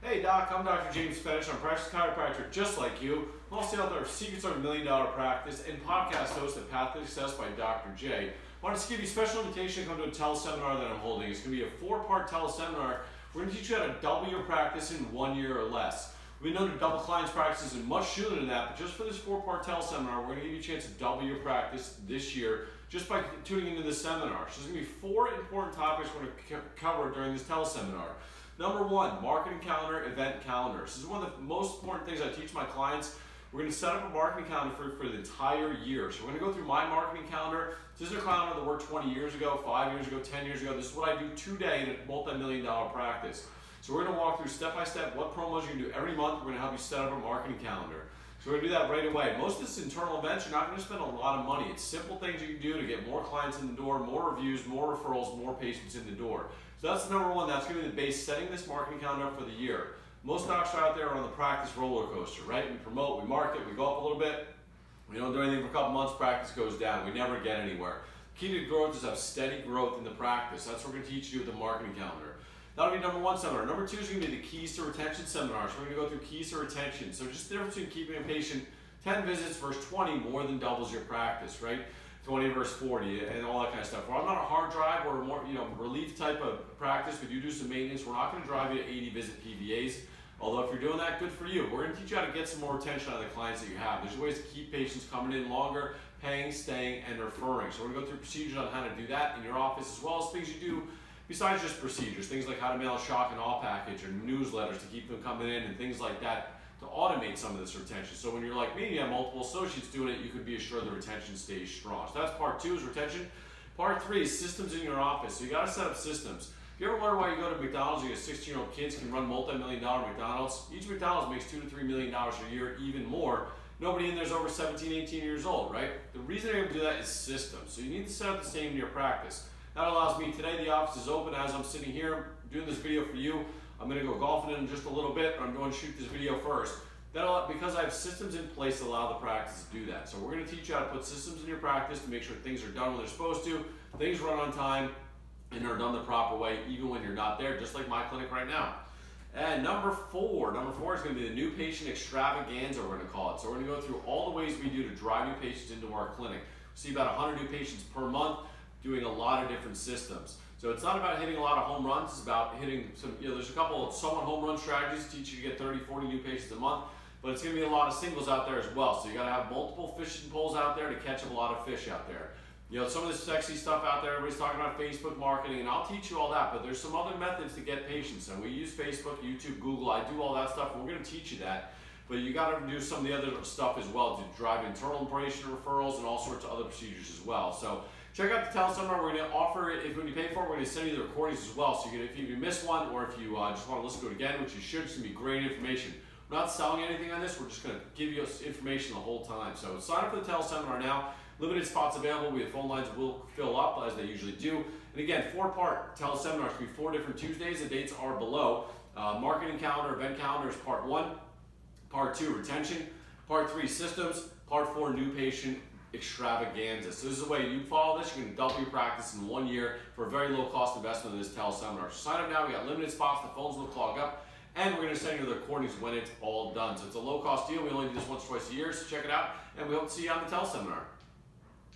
Hey Doc, I'm Dr. James Fetish. I'm a practicing chiropractor just like you. I'm also out there with Secrets of a $1 Million Practice and podcast host at Pathway to Success by Dr. J. I wanted to give you a special invitation to come to a teleseminar that I'm holding. It's going to be a 4-part teleseminar. We're going to teach you how to double your practice in 1 year or less. We've been known to double clients' practices in much sooner than that, but just for this 4-part teleseminar, we're going to give you a chance to double your practice this year just by tuning into this seminar. So there's going to be 4 important topics we're going to cover during this teleseminar. Number 1, marketing calendar, event calendar. This is one of the most important things I teach my clients. We're going to set up a marketing calendar for the entire year. So we're going to go through my marketing calendar. This is a calendar that worked 20 years ago, 5 years ago, 10 years ago. This is what I do today in a multi-million-dollar practice. So we're going to walk through step-by-step what promos you're going to do every month. We're going to help you set up a marketing calendar. So we're going to do that right away. Most of this internal events, you're not going to spend a lot of money. It's simple things you can do to get more clients in the door, more reviews, more referrals, more patients in the door. So that's number 1. That's going to be the base, setting this marketing calendar up for the year. Most docs out there are on the practice roller coaster, right? We promote, we market, we go up a little bit. We don't do anything for a couple months, practice goes down. We never get anywhere. Key to growth is have steady growth in the practice. That's what we're going to teach you with the marketing calendar. That'll be number 1 seminar. Number 2 is going to be the keys to retention seminar. So we're going to go through keys to retention. So just the difference between keeping a patient 10 visits versus 20 more than doubles your practice, right? 20 versus 40 and all that kind of stuff. Well, I'm not a hard drive or a more relief type of practice. We do some maintenance. We're not going to drive you to 80 visit PVAs. Although if you're doing that, good for you. We're going to teach you how to get some more attention out of the clients that you have. There's ways to keep patients coming in longer, paying, staying, and referring. So we're going to go through procedures on how to do that in your office, as well as things you do besides just procedures. Things like how to mail a shock and awe package or newsletters to keep them coming in and things like that to automate some of this retention. So when you're like me, you have multiple associates doing it, you can be assured the retention stays strong. So that's part 2 is retention. Part 3 is systems in your office. So you got to set up systems. If you ever wonder why you go to McDonald's and your 16-year-old kids can run multi-million-dollar McDonald's, each McDonald's makes $2 to $3 million a year, even more. Nobody in there is over 17, 18 years old, right? The reason they're able to do that is systems. So you need to set up the same in your practice. That allows me, today the office is open as I'm sitting here doing this video for you. I'm going to go golfing in just a little bit, but I'm going to shoot this video first. Because I have systems in place that allow the practice to do that. So we're going to teach you how to put systems in your practice to make sure things are done when they're supposed to, things run on time, and are done the proper way even when you're not there, just like my clinic right now. And number 4 is going to be the new patient extravaganza, we're going to call it. So we're going to go through all the ways we do to drive new patients into our clinic. We see about 100 new patients per month, doing a lot of different systems. So it's not about hitting a lot of home runs, it's about hitting some, there's a couple of somewhat home run strategies to teach you to get 30, 40 new patients a month, but it's going to be a lot of singles out there as well. So you got to have multiple fishing poles out there to catch up a lot of fish out there. Some of this sexy stuff out there, everybody's talking about Facebook marketing, and I'll teach you all that, but there's some other methods to get patients. And we use Facebook, YouTube, Google, I do all that stuff, and we're going to teach you that. But you got to do some of the other stuff as well to drive internal patient referrals and all sorts of other procedures as well. So check out the teleseminar. We're going to offer it, when you pay for it, we're going to send you the recordings as well. So if you miss one, or if you just want to listen to it again, which you should, it's going to be great information. We're not selling anything on this, we're just going to give you information the whole time. So sign up for the teleseminar now. Limited spots available. We have phone lines will fill up as they usually do. And again, 4-part teleseminar. It's going to be 4 different Tuesdays. The dates are below. Marketing calendar, event calendar is part 1. Part 2, retention. Part 3, systems. Part 4, new patient extravaganza. So this is the way you follow this. You're going to double your practice in 1 year for a very low cost investment in this teleseminar. So sign up now. We got limited spots. The phones will clog up. And we're going to send you the recordings when it's all done. So it's a low cost deal. We only do this once or twice a year. So check it out. And we hope to see you on the teleseminar.